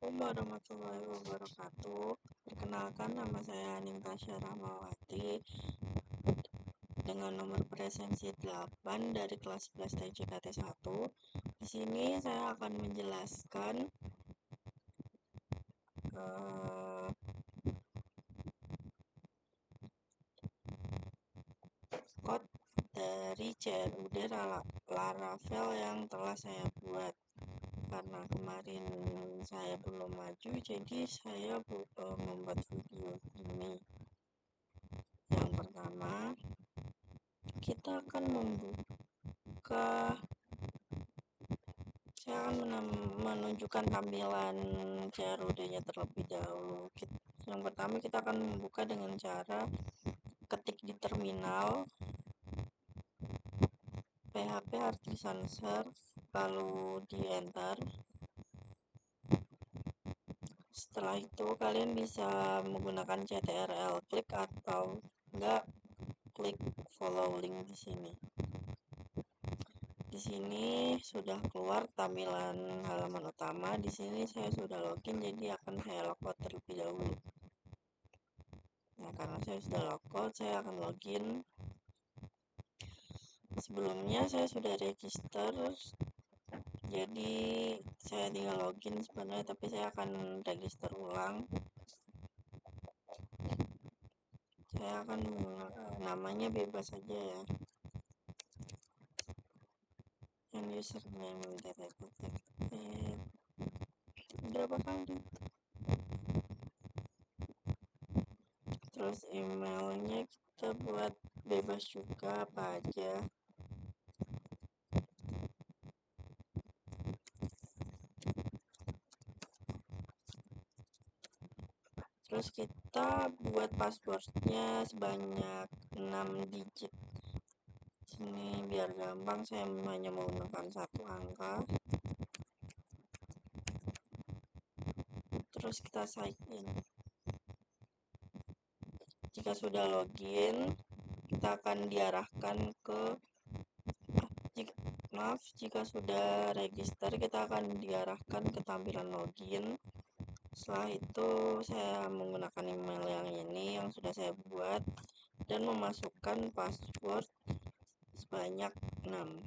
Assalamualaikum warahmatullahi wabarakatuh. Perkenalkan, nama saya Nintasya Rahmawati dengan nomor presensi 8 dari kelas 11 TJKT 1. Di sini saya akan menjelaskan code dari CRUD Laravel yang telah saya buat. Karena kemarin saya belum maju, jadi saya membuat video ini. Yang pertama, kita akan membuka, saya akan menunjukkan tampilan CRUD-nya terlebih dahulu. Yang pertama, kita akan membuka dengan cara ketik di terminal php artisan serve, lalu di enter. Setelah itu kalian bisa menggunakan ctrl klik atau enggak klik follow link di sini. Di sini sudah keluar tampilan halaman utama. Di sini saya sudah login, jadi akan saya logout terlebih dahulu. Nah, karena saya sudah logout, saya akan login. Sebelumnya saya sudah register, jadi saya tinggal login sebenarnya, tapi saya akan register ulang. Saya akan namanya bebas saja ya. And username berapa kali. Terus emailnya kita buat bebas juga, apa aja. Terus kita buat passwordnya sebanyak 6 digit. Sini biar gampang, saya hanya menggunakan 1 angka. Terus kita sign in. Jika sudah login, kita akan diarahkan ke jika sudah register, kita akan diarahkan ke tampilan login. Setelah itu saya menggunakan email yang ini yang sudah saya buat dan memasukkan password sebanyak 6.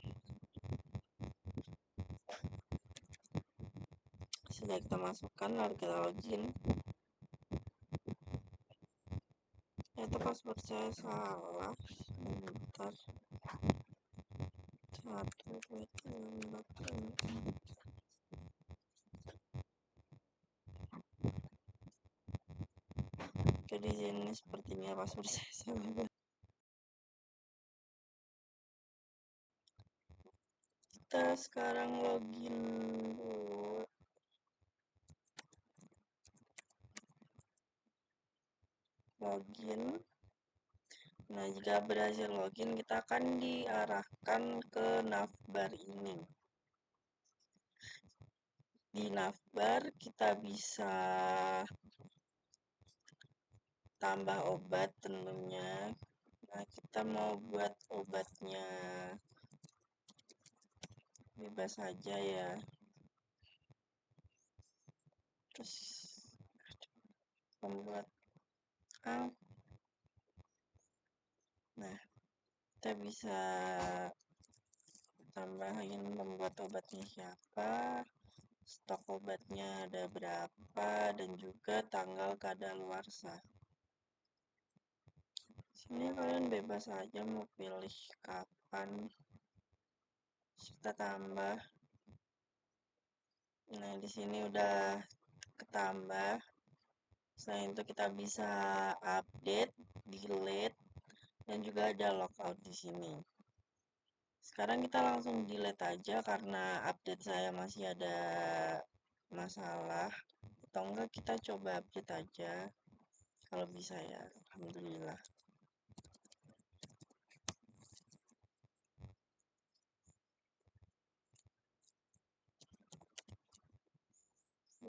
Sudah kita masukkan, lalu kita login. Itu password saya salah. Sebentar. 1, 2, 3, 4, 5. Jadi ini sepertinya password saya salah. Kita sekarang login dulu. Login. Nah, jika berhasil login, kita akan diarahkan ke navbar ini. Di navbar kita bisa tambah obat tentunya. Nah, kita mau buat obatnya bebas saja ya. Terus membuat nah, kita bisa tambahin membuat obatnya siapa, stok obatnya ada berapa, dan juga tanggal kadaluarsa. Sini kalian bebas aja mau pilih kapan. Kita tambah. Nah, di sini udah ketambah. Selain itu kita bisa update, delete, dan juga ada logout di sini. Sekarang kita langsung delete aja karena update saya masih ada masalah. Atau enggak kita coba update aja. Kalau bisa ya, alhamdulillah.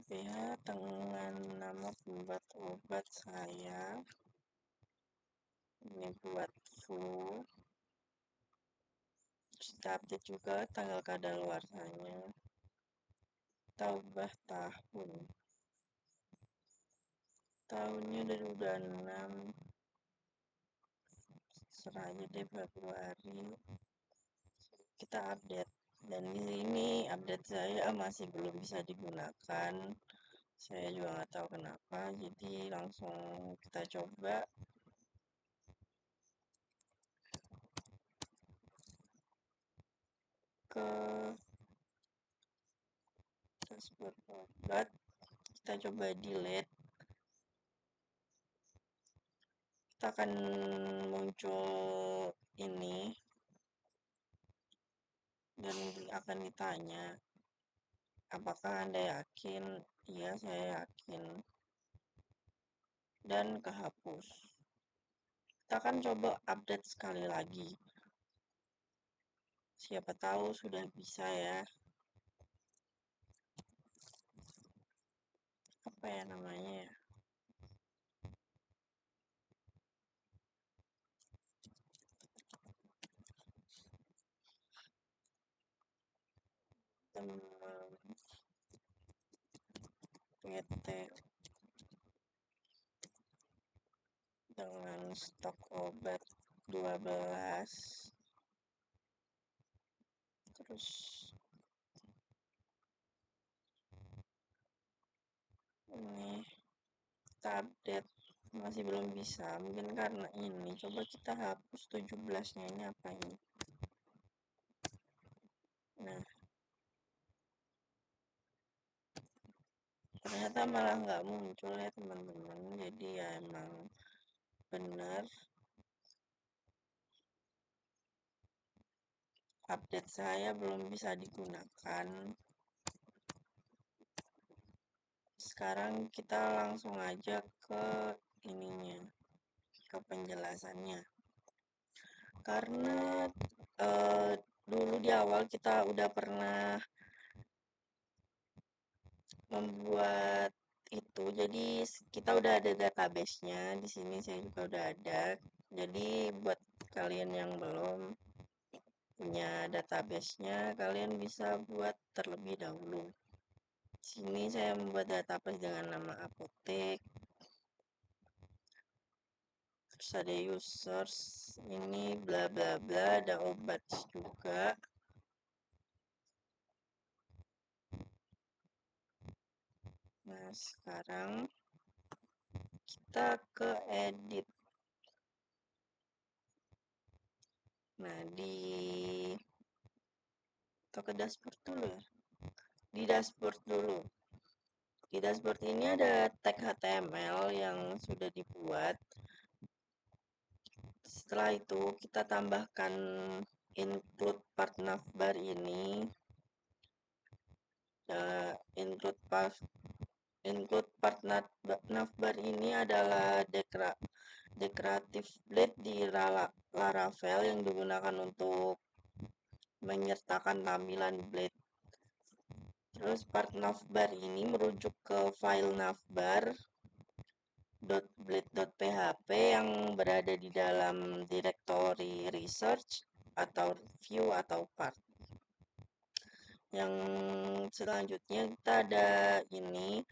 Ya, dengan nama pembuat obat saya. Ini buat flu. Kita update juga tanggal kadaluarsanya. Kita ubah tahun. tahunnya dari udah 6, serahnya deh Februari kita update, dan di sini update saya masih belum bisa digunakan. Saya juga nggak tahu kenapa, jadi langsung kita coba ke dashboard obat, kita coba delete, kita akan muncul ini dan akan ditanya apakah Anda yakin. Iya, saya yakin, dan kehapus. Kita akan coba update sekali lagi, siapa tahu sudah bisa ya. Apa ya namanya ya, teman PT dengan stok obat 12, terus ini kita update masih belum bisa, mungkin karena ini. Coba kita hapus 17-nya, ini apa ini. Nah, ternyata malah nggak muncul ya teman-teman, jadi ya emang benar update saya belum bisa digunakan. Sekarang kita langsung aja ke ininya, ke penjelasannya, karena dulu di awal kita udah pernah membuat itu, jadi kita udah ada database-nya. Di sini saya juga udah ada, jadi buat kalian yang belum punya database-nya, kalian bisa buat terlebih dahulu. Sini saya membuat database dengan nama apotek, terus ada users, ini bla bla bla, ada obat juga. Nah, sekarang kita ke edit. Nah, atau ke dashboard dulu ya. Di dashboard dulu. Di dashboard ini ada tag HTML yang sudah dibuat. Setelah itu kita tambahkan include part navbar ini. Include part navbar ini adalah decorative blade di Laravel yang digunakan untuk menyertakan tampilan blade. Terus part navbar ini merujuk ke file navbar.blade.php yang berada di dalam direktori research atau view atau part. Yang selanjutnya kita ada ini,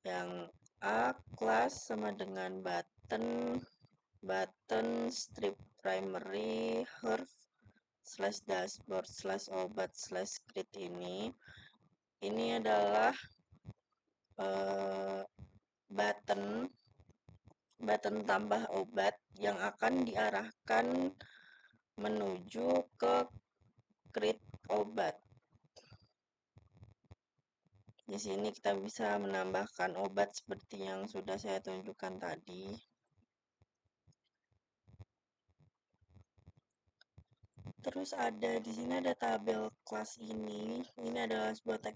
yang A class sama dengan button strip primary herb /dashboard /obat /grid ini adalah button tambah obat yang akan diarahkan menuju ke grid obat. Di sini kita bisa menambahkan obat seperti yang sudah saya tunjukkan tadi. Terus ada di sini ada tabel kelas ini. Ini adalah sebuah tag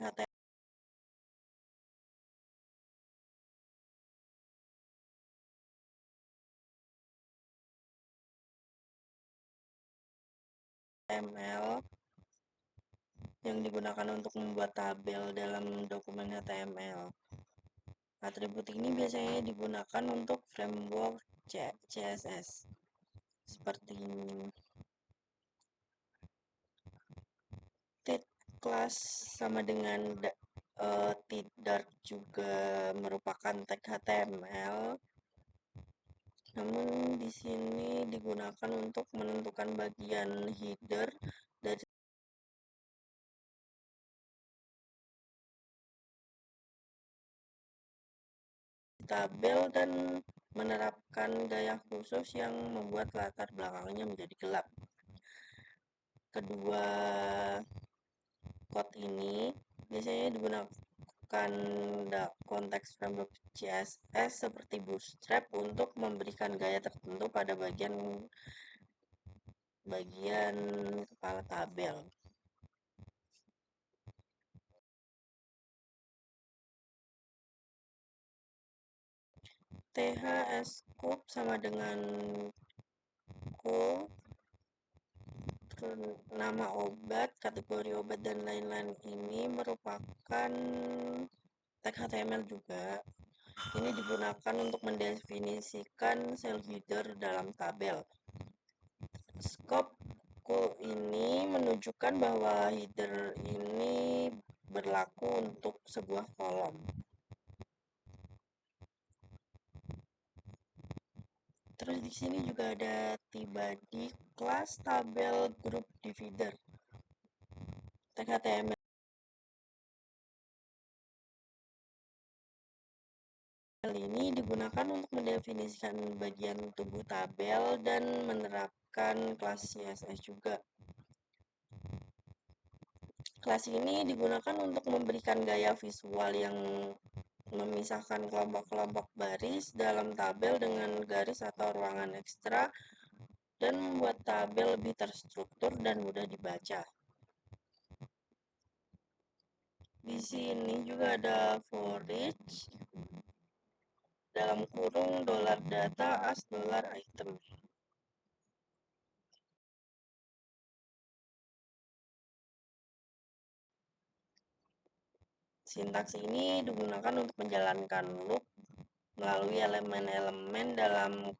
HTML yang digunakan untuk membuat tabel dalam dokumen HTML. Atribut ini biasanya digunakan untuk framework CSS seperti Tit class sama dengan tidak juga merupakan tag HTML, namun di sini digunakan untuk menentukan bagian header dari tabel dan menerapkan gaya khusus yang membuat latar belakangnya menjadi gelap. Kedua code ini biasanya digunakan konteks framework CSS seperti Bootstrap untuk memberikan gaya tertentu pada bagian kepala tabel. THS-Scoop sama dengan cool, nama obat, kategori obat, dan lain-lain ini merupakan tag HTML juga. Ini digunakan untuk mendefinisikan sel header dalam tabel. Scope ini menunjukkan bahwa header ini berlaku untuk sebuah kolom. Terus di sini juga ada tibadi kelas tabel group divider. Tag HTML ini digunakan untuk mendefinisikan bagian tubuh tabel dan menerapkan kelas CSS juga. Kelas ini digunakan untuk memberikan gaya visual yang memisahkan kelompok-kelompok baris dalam tabel dengan garis atau ruangan ekstra dan membuat tabel lebih terstruktur dan mudah dibaca. Di sini juga ada for each dalam kurung $data as $item. Sintaks ini digunakan untuk menjalankan loop melalui elemen-elemen dalam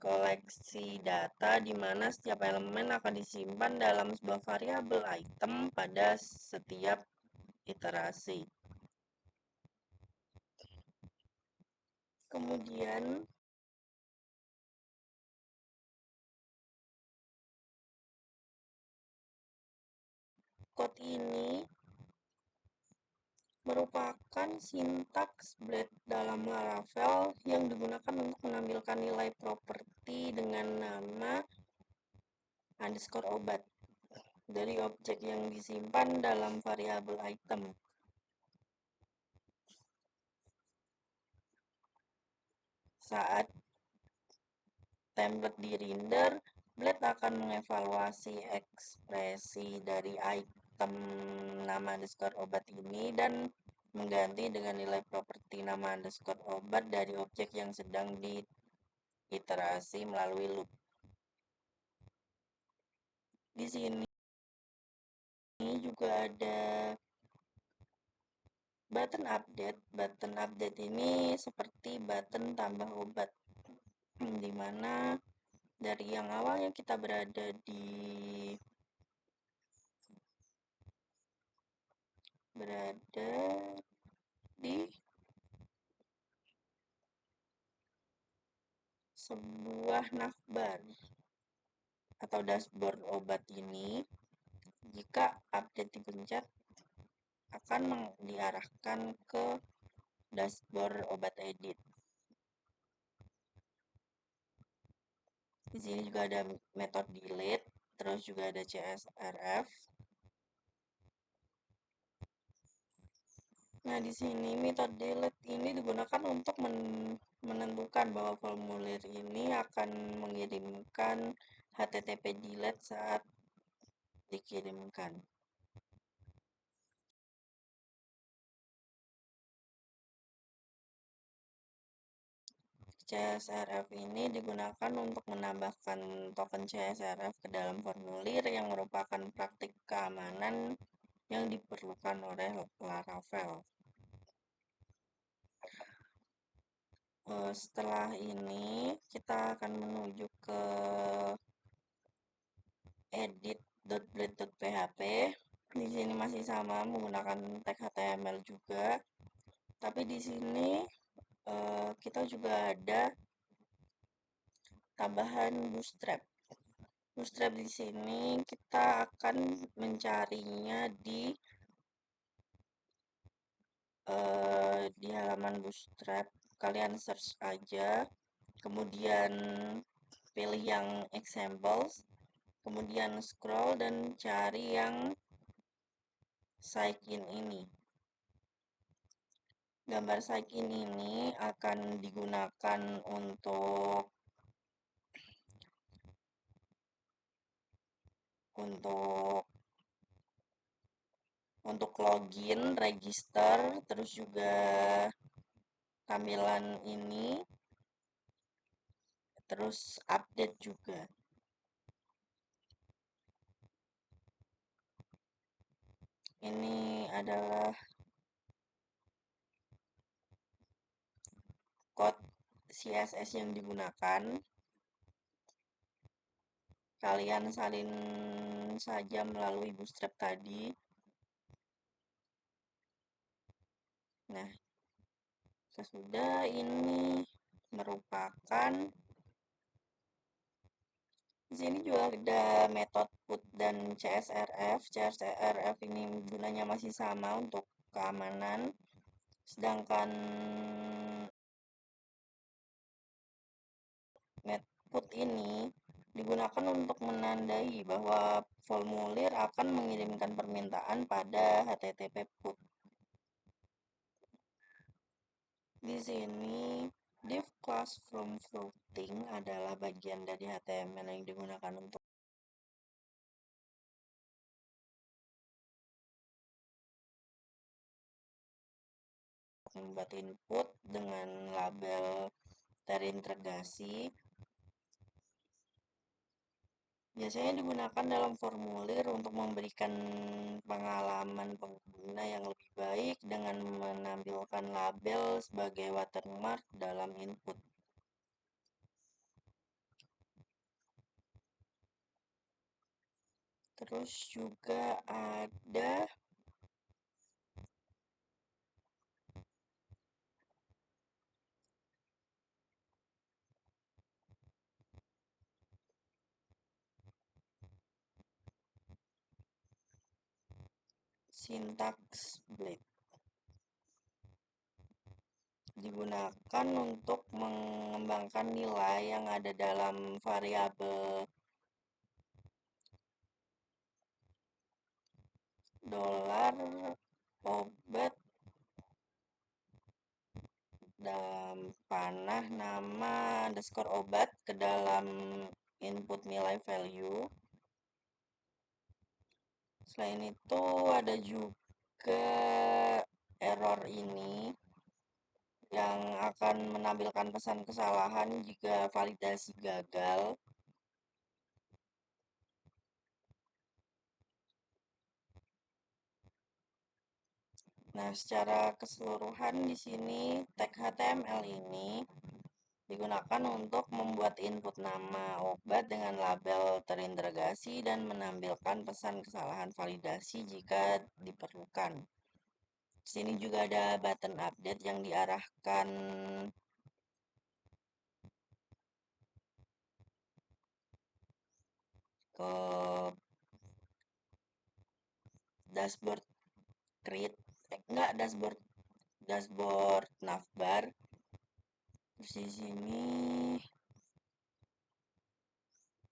koleksi data di mana setiap elemen akan disimpan dalam sebuah variabel item pada setiap iterasi. Kemudian code ini merupakan sintaks blade dalam Laravel yang digunakan untuk menampilkan nilai properti dengan nama underscore obat dari objek yang disimpan dalam variabel item. Saat template di render, Blade akan mengevaluasi ekspresi dari item nama underscore obat ini dan mengganti dengan nilai properti nama underscore obat dari objek yang sedang diiterasi melalui loop. Di sini juga ada button update. Button update ini seperti button tambah obat, di mana dari yang awalnya kita berada di sebuah navbar atau dashboard obat ini. Jika update dipencet, akan diarahkan ke dashboard obat edit. Di sini juga ada metode delete, terus juga ada CSRF. Nah, di sini metode delete ini digunakan untuk menentukan bahwa formulir ini akan mengirimkan HTTP delete saat dikirimkan. CSRF ini digunakan untuk menambahkan token CSRF ke dalam formulir yang merupakan praktik keamanan yang diperlukan oleh Laravel. Setelah ini kita akan menuju ke edit.blade.php. Di sini masih sama menggunakan tag HTML juga, tapi di sini kita juga ada tambahan bootstrap. Bootstrap di sini kita akan mencarinya di halaman bootstrap. Kalian search aja, kemudian pilih yang examples, kemudian scroll dan cari yang sign ini. Gambar sign ini akan digunakan untuk login, register, terus juga tampilan ini, terus update juga. Ini adalah code CSS yang digunakan. Kalian salin saja melalui bootstrap tadi. Nah, sesudah ini merupakan, di sini juga ada metode put dan CSRF. CSRF ini gunanya masih sama untuk keamanan, sedangkan put ini digunakan untuk menandai bahwa formulir akan mengirimkan permintaan pada HTTP put. Di sini div class from floating adalah bagian dari HTML yang digunakan untuk membuat input dengan label terintegrasi. Biasanya digunakan dalam formulir untuk memberikan pengalaman pengguna yang lebih baik dengan menampilkan label sebagai watermark dalam input. Terus juga ada syntax split. Digunakan untuk mengembangkan nilai yang ada dalam variabel dolar obat dalam panah nama underscore obat ke dalam input nilai value. Selain itu ada juga error ini yang akan menampilkan pesan kesalahan jika validasi gagal. Nah, secara keseluruhan di sini tag HTML ini digunakan untuk membuat input nama obat dengan label terintegrasi dan menampilkan pesan kesalahan validasi jika diperlukan. Di sini juga ada button update yang diarahkan ke dashboard create, enggak dashboard navbar. Terus di sini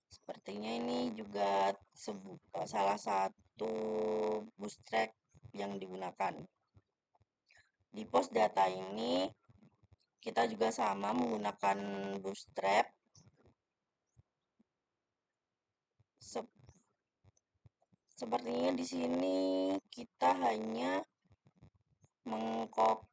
sepertinya ini juga salah satu bootstrap yang digunakan. Di post data ini kita juga sama menggunakan bootstrap. Sepertinya di sini kita hanya mengcopy